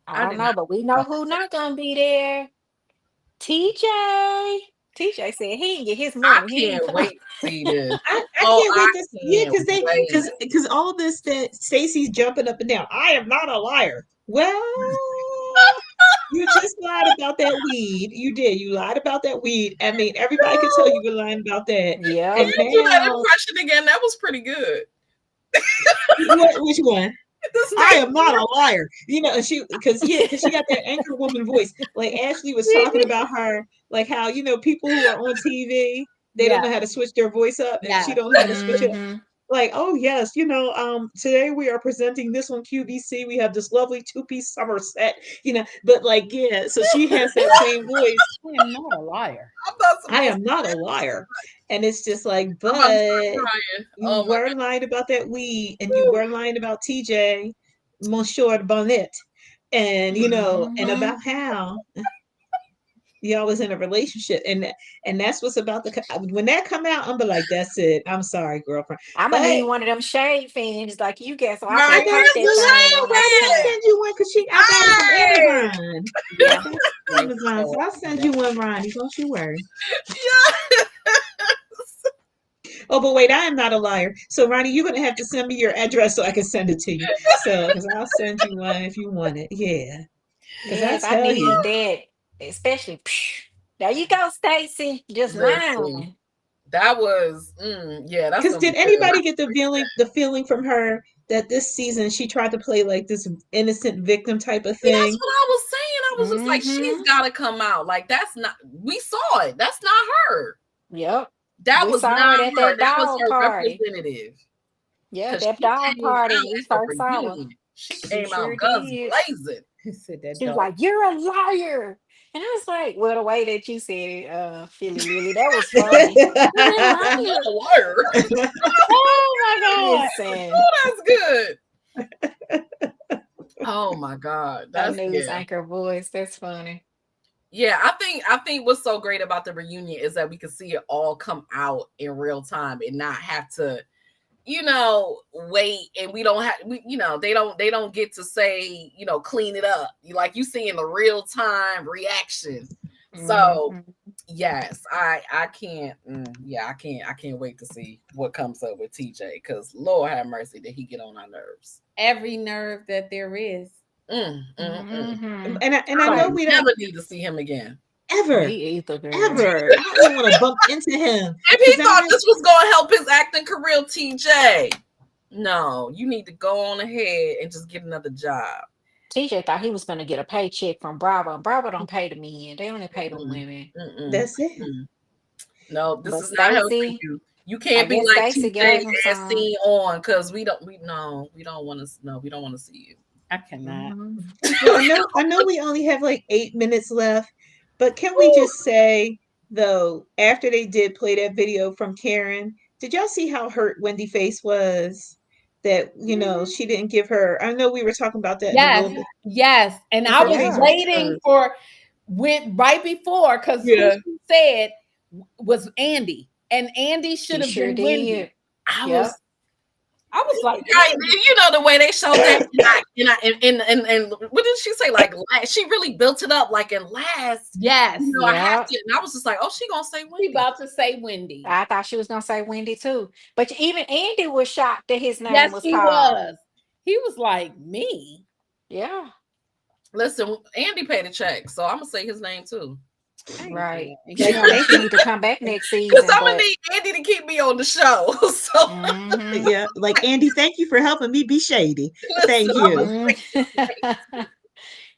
I I don't did know, not but we think know about who not gonna be there. TJ said he didn't get his I money. He ain't can't come. wait to see this. I Oh, can't I wait to yeah, can't wait. because all this that Stacey's jumping up and down. I am not a liar. Well, you just lied about that weed. You did. You lied about that weed. I mean, everybody could tell you were lying about that. Can Yep. And you do that now, impression again? That was pretty good. which one? The I Stacey am not a liar. You know, because she got that anchor woman voice. Like Ashley was talking about her, like how, people who are on TV, they don't Yeah, know how to switch their voice up, and she yeah. don't know how to switch it. Mm-hmm. Like, oh yes, today we are presenting this on QVC. We have this lovely two-piece summer set, but like, yeah, so she has that same voice. I am not a liar. I'm not I supposed am not a liar. And it's just like, I'm about to start but crying. you Oh my were lying about that weed, and you were lying about TJ, Monsieur Bonnet, and and Mm-hmm. about how y'all was in a relationship, and that's what's about to when that come out. I'm be like, that's it. I'm sorry, girlfriend, I'm gonna but need one of them shade fins like you get so I I can right. got pop Here's that you. the thing shade on Ronnie, that I'll time. send you one because I got it from Hey! Amazon. I Yeah. got it from Amazon, so I'll send you one, Ronnie. Don't you worry. Yeah. Oh, but wait, I am not a liar. So, Ronnie, you're gonna have to send me your address so I can send it to you. So, because I'll send you one if you want it. Yeah, because I Yes, I tell need you. that. Especially there you go, Stacy. Just Listen, lying. that was yeah, that's Because gonna be did good. anybody get the feeling from her that this season she tried to play like this innocent victim type of See, that's thing? what I was saying. I was just like, she's Mm-hmm. gotta come out. Like, that's not we saw it. That's not her. Yep. That We was saw not it at her. that That was dog her party. representative. Yeah, Cause that she dog came party out when we at the first saw her. reunion. She She came sure out guns did. blazing. He said that She was dog. like, "You're a liar," and I was like, "Well, the way that you said it, Philly Lily, that was funny. You're a I'm not liar." a liar. Oh my Listen, Oh, that's good. Oh my God. a That's news yeah. anchor voice. That's funny. Yeah, I think what's so great about the reunion is that we can see it all come out in real time and not have to, wait, and we don't have they don't get to say, clean it up. Like you see in the real time reaction. So Mhm. yes, I can't yeah, I can't wait to see what comes up with TJ because Lord have mercy did he get on our nerves. every nerve that there is. Mm, mm, mm. Mhm. and I I know Like don't we don't never need to see him again. ever, me either, girl. ever. I don't even want to bump into him If because he I thought know. this was going to help his acting career, TJ, no, you need to go on ahead and just get another job. TJ thought he was gonna get a paycheck from Bravo. Bravo don't pay the men; they only pay the Mm-mm, women. mm-mm, That's it. mm. No, this But is not helping Stacy, you. You I can't be guess like Stacy TJ gave him and some. scene on because we don't want to no, we don't want to see you. I cannot. Mhm. Well, I know we only have like 8 minutes left, but can we just say though, after they did play that video from Karen, did y'all see how hurt Wendy Face was? That she didn't give her. I know we were talking about that in a Yes, little bit. yes. And I Her was face Yeah, was waiting hurt. for with right before because who Yeah, she said was Andy, and Andy should she have sure been Wendy. did. I was Yep. I was like, right. Andy. The way they showed that, and what did she say? Like last, she really built it up like in last. Yes, I have Yep. to, and I was just like, oh, she gonna say she Wendy. about to say Wendy. I thought she was gonna say Wendy too. But even Andy was shocked that his name Yes, was he called. was. He was like me. Yeah, Listen, Andy paid a check, so I'm gonna say his name too. I ain't right. saying She Like, gonna thank she you. need to come back next Because season, I'm gonna but need Andy to keep me on the show. So mm-hmm. Yeah, like Andy, thank you for helping me be shady. listen, Thank you. Mm-hmm.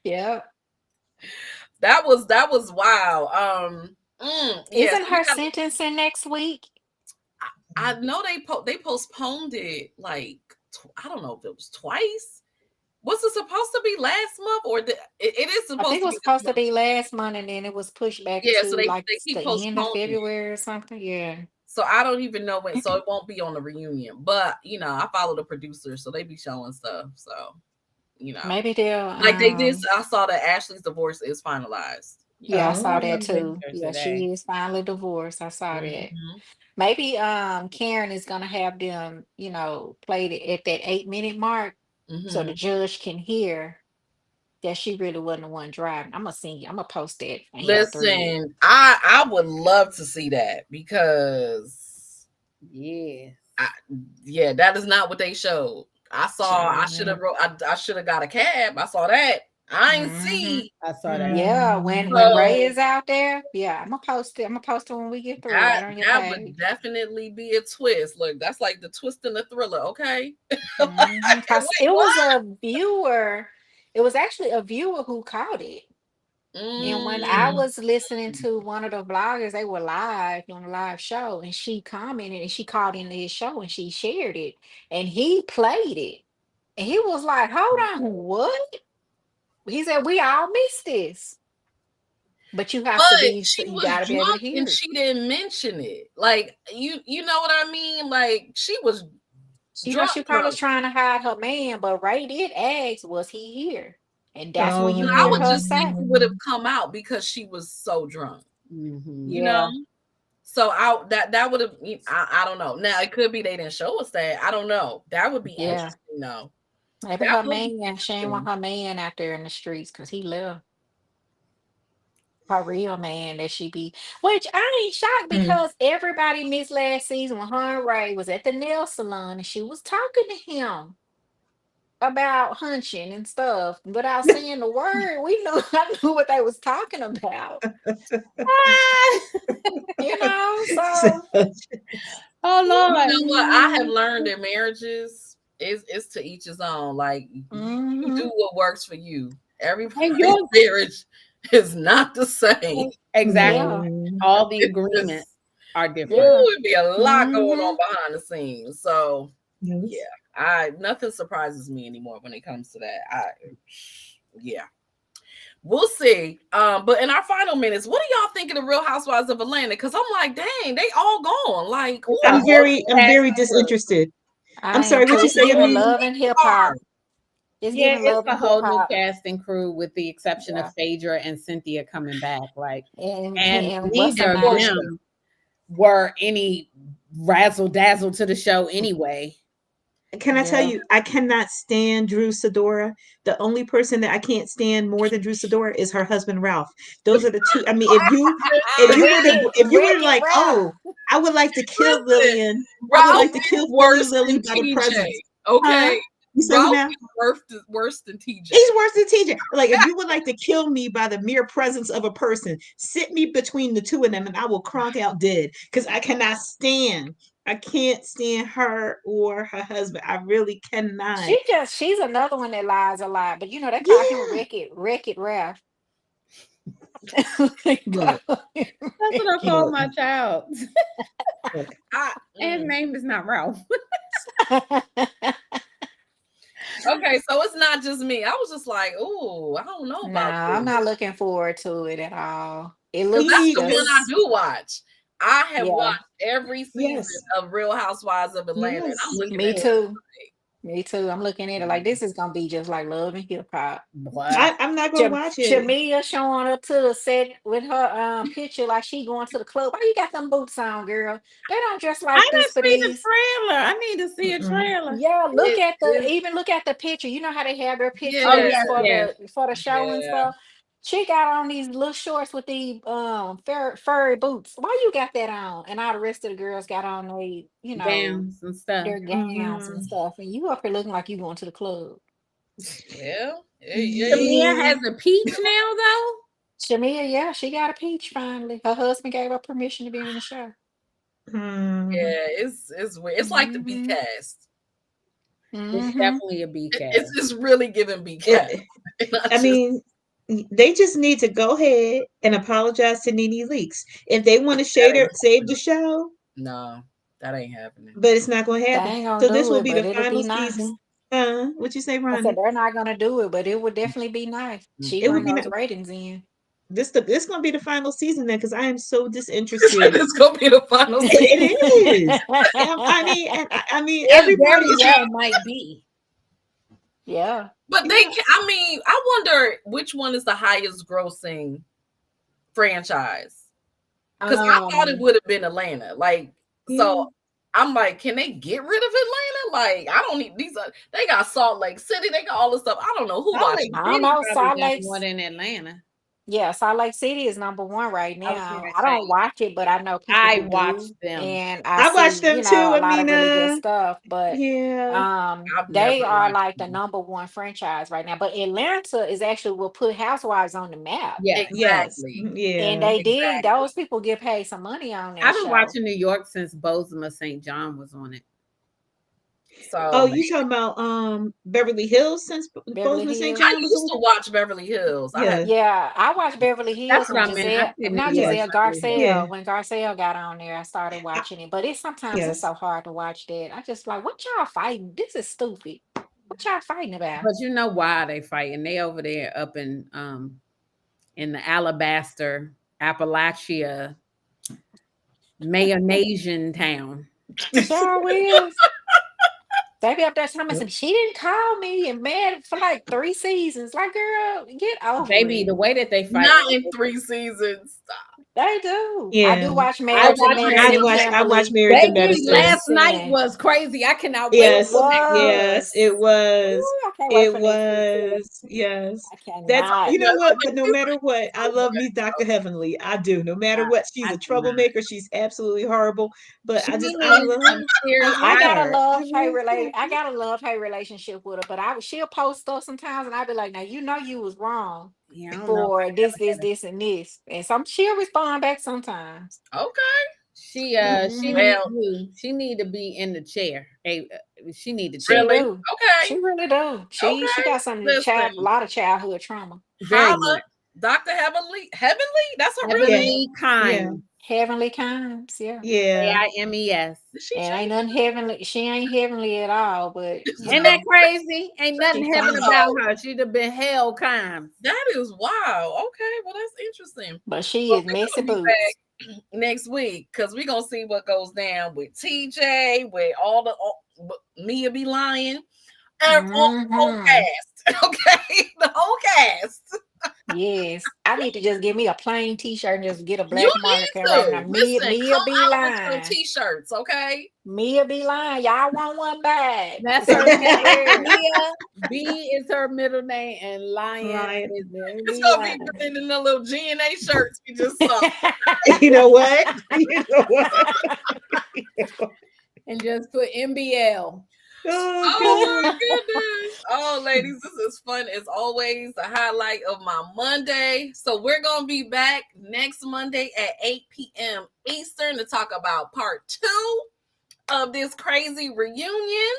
Yep. that was wow. Yeah, so Isn't we her got. sentencing next week? I know they postponed it like I don't know if it was twice. Was it supposed to be last month or it is I supposed think it to was be this supposed to month? be last month and then it was pushed back Yeah, so to like they keep the end of postponing it. February or something. Yeah. So I don't even know when. So it won't be on the reunion. But I follow the producers, so they be showing stuff. So you know, Maybe they'll like they did. I saw that Ashley's divorce is finalized. yeah, I I saw Oh, saw that too. pictures Yeah, today. she is finally divorced. I saw that. Hmm. Maybe Karen is gonna have them, play it at that 8-minute mark so the Hmm. judge can hear, that she really wasn't the one driving. I'm gonna send you. I'm gonna post that in your thread. Listen, I would love to see that because Yeah. yeah, that is not what they showed. I should have wrote. I should have got a cab. I saw that. I ain't Mm-hmm. see. I saw that. Yeah, when Mm. Ray So is out there, yeah, I'm gonna post it. I'm gonna post it when we get through right that on your that would page. definitely be a twist. Look, that's like the twist in the thriller. Okay, I Mm-hmm. can't Cause wait. it was What? a viewer. It was actually a viewer who caught it. And when I Mm. was listening to one of the vloggers, they were live on a live show, and she commented and she called into his show and she shared it, and he played it, and he was like, "Hold on, what?" He said, "We all missed this, but you have to But be, she you was got to be able to drunk and hear it." she didn't mention it. Like you know what I mean? Like she was drunk, She probably was drunk. trying to hide her man, but Ray did ask, "Was he here?" And that's when you I hear would her just think say, it would have Um, come out because she was so drunk, Mm-hmm. you know. "Yeah, So I that would have I don't know. Now it could be they didn't show us that. I don't know. That would be yeah." interesting though. Maybe That her would be man, she ain't want interesting. her man out there in the streets because he left. Her real man that she be, which I ain't shocked mm. because everybody missed last season when her and Ray was at the nail salon and she was talking to him about hunching and stuff without saying the word. We knew I knew what they was talking about, you know. So, So Oh You Lord. know what? I have mhm, learned in marriages is to each his own. Like you do mhm, what works for you. And Everybody's your marriage is not the same. yeah, exactly. no. All the It's agreements just are different. yeah, it'd be a lot going on mhm. behind the scenes. So yeah, Yes. I nothing surprises me anymore when it comes to that. Yeah. We'll see. But in our final minutes, what do y'all think of the Real Housewives of Atlanta? Because I'm like, dang, they all gone. Like, who It's a are whole new those I'm cast. very people? disinterested. I'm I am sorry, I what too. you It's don't say? I know giving who mean, these love and hip people are. hop. It's Yeah, giving it's love a and hip whole new hop. cast and crew with the exception of Yeah, Phaedra and Cynthia coming back. Like, and and what's her neither of Portia. name? them were any razzle dazzle to the show anyway. can I tell Yeah. you, I cannot stand Drew Sidora. The only person that I can't stand more than Drew Sidora is her husband Ralph. Those are the two. I mean, if you were Wreck-It like, Ralph. oh, I would like to kill Listen, Lillian. I would Ralph like to is kill Philly worse Lily than by the TJ. presents. Huh? Okay. You say who Ralph now? is worse than TJ. He's worse than TJ. Like, if you would like to kill me by the mere presence of a person, sit me between the two of them and I will cronk out dead because I cannot stand. I can't stand her or her husband. I really cannot. She's another one that lies a lot, but you know, they call him Yeah. Wreck It Ralph. Look, That's what I call look, my child. look. I, And his name is not Ralph. okay, so it's not just me. I was just like, ooh, I don't know No, about I'm this. not looking forward to it at all. It Because looks that's the one I just, do watch. I have yeah, watched every season Yes. of Real Housewives of Atlanta, and I'm Yes. looking me at it too. like, Me too. I'm looking at it like this is gonna be just like Love and Hip Hop. What? I'm not gonna watch it. Shamia showing up to the set with her picture like she going to the club. Why you got them boots on, girl? They don't dress I like this didn't for see the these. trailer. I need to see a Mm-mm. trailer. Yeah, look it at the is, even look at the picture. You know how they have their Oh yeah, pictures yes, yes. for the show and yeah. stuff. She got on these little shorts with the furry boots. Why you got that on? And all the rest of the girls got on they, you know, Gowns and stuff. their gowns and Mm, stuff. And you up here looking like you going to the club. Well, yeah. Tamia yeah. has a peach now though. Shamia, yeah, she got a peach finally. Her husband gave her permission to be in the show. Mm. Yeah, it's weird. It's like the B Mm-hmm. cast. It's Mm-hmm. definitely a B It's cast. just really giving B cast. It, Not I just mean, they just need to go ahead and apologize to Nene Leaks if they want to that ain't save the happening. show. No, that ain't happening. But it's not going to They happen. ain't gonna So this do will it, be but the it'll final be nice. season. What you say, I said Ronnie? they're not gonna do it, but it would definitely be nice. She It would bring be those ratings in. this going to be the final season then because I am so disinterested. It's gonna be the final season. It is. I mean, and I mean, It everybody very is. well might be. Yeah. But Yeah. I mean, I wonder which one is the highest grossing franchise. Because I thought it Um, would have been Atlanta. Like, Yeah. so I'm like, can they get rid of Atlanta? like, I don't need these. They got Salt Lake City. They got all this stuff. I don't know who Salt watches. Lake I don't City know. probably Salt got Lake, more than Atlanta. yeah, Salt Lake City is number one right I was now. gonna I say don't watch it, but I know people I who watched do, them. and I I watched see, them you know, too, a lot of really good Amina. stuff. But Yeah. I've they never are watched like the them. number one franchise right now. But Atlanta is actually will put Housewives on the map. Yeah. Yes. Exactly. And Yeah. they did. Exactly. Those people get paid some money on I've that been show. watching New York since Bozema St. John was on it. Oh, So you talking about Beverly Hills since Beverly Bozeman St. Hills. I John was used on to it? watch Beverly Hills. I had Yeah. Yeah, I watched Beverly That's Hills what and I meant. I Giselle, said New not York, Yeah. Giselle, Beverly Hills. Garcelle. Yeah. When Garcelle got on there, I started I- watching it. But sometimes it's yes. so hard to watch that. I just like, what y'all fighting? This is stupid. What y'all fighting about? But you know why they fighting? They over there up in the Alabaster, Appalachia, Mayonnaisian town. Sure is. They be up there telling me Yep. some, she didn't call me and mad for like 3 seasons. Like, girl, get over Baby, it. the way that they fight. not in 3 seasons. Stop. They do. I Yeah. do watch I Married to watch I Medicine, Married watched I watched Kimberly. Married to Baby, Medicine. last night Listen, was crazy. I cannot wait it Yes. for next week. Yes, was. it was. Ooh, I can't wait It for next week too. was. Yes. I That's cannot. you know That's what, but no amazing. matter what, I So love me much. Dr. Heavenly. I do. No matter what, she's I a cannot. troublemaker. She's absolutely horrible. But She I is. love I'm serious. I love got a her. I love hate love relate. her. I got a love hate relationship with her, but she'll post stuff sometimes, and I'll be like, "Now you know you was wrong Yeah, I don't know. for this, and this," and she'll respond back sometimes. Okay. She Hmm. need Well, to she need to be in the chair. Hey, she need to She take really? do. Okay. She really do. She Okay. got some a Listen. lot of childhood trauma. very Holla. much Dr. Heavenly. Heavenly? That's her real Yeah. name? heavenly Yeah. kind. Heavenly kinds, yeah. Yeah. AIMES. Did she And ain't change? nothing heavenly. She ain't heavenly at all, but Ain't that crazy? Ain't nothing she heaven kind. about her. She'd have been hell kind. That is wow. Okay. Well, that's interesting. But she Well, is we're messy going to be boots. back next week because we're going to see what goes down with TJ, with all Mia be lying. The whole Hmm. cast. Okay. The whole cast. Yes, I need to just give me a plain T-shirt and just get a You black marker need right to. now. Mia, Listen, Mia come be out with some lying. t-shirts, okay? Mia be lying. Y'all want one back? That's It's her on the name. air. Mia B is her middle name, and Lion Right. is Mia It's be gonna be lying. written in the little GNA shirts we just saw. You know what? You know what? and just put MBL. Oh Oh my God. goodness. Oh, ladies, this is fun as always. The highlight of my Monday. So we're gonna be back next Monday at 8 p.m. Eastern to talk about part 2 of this crazy reunion.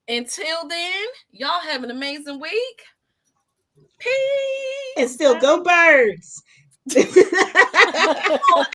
Until then, y'all have an amazing week. And Peace. still go birds.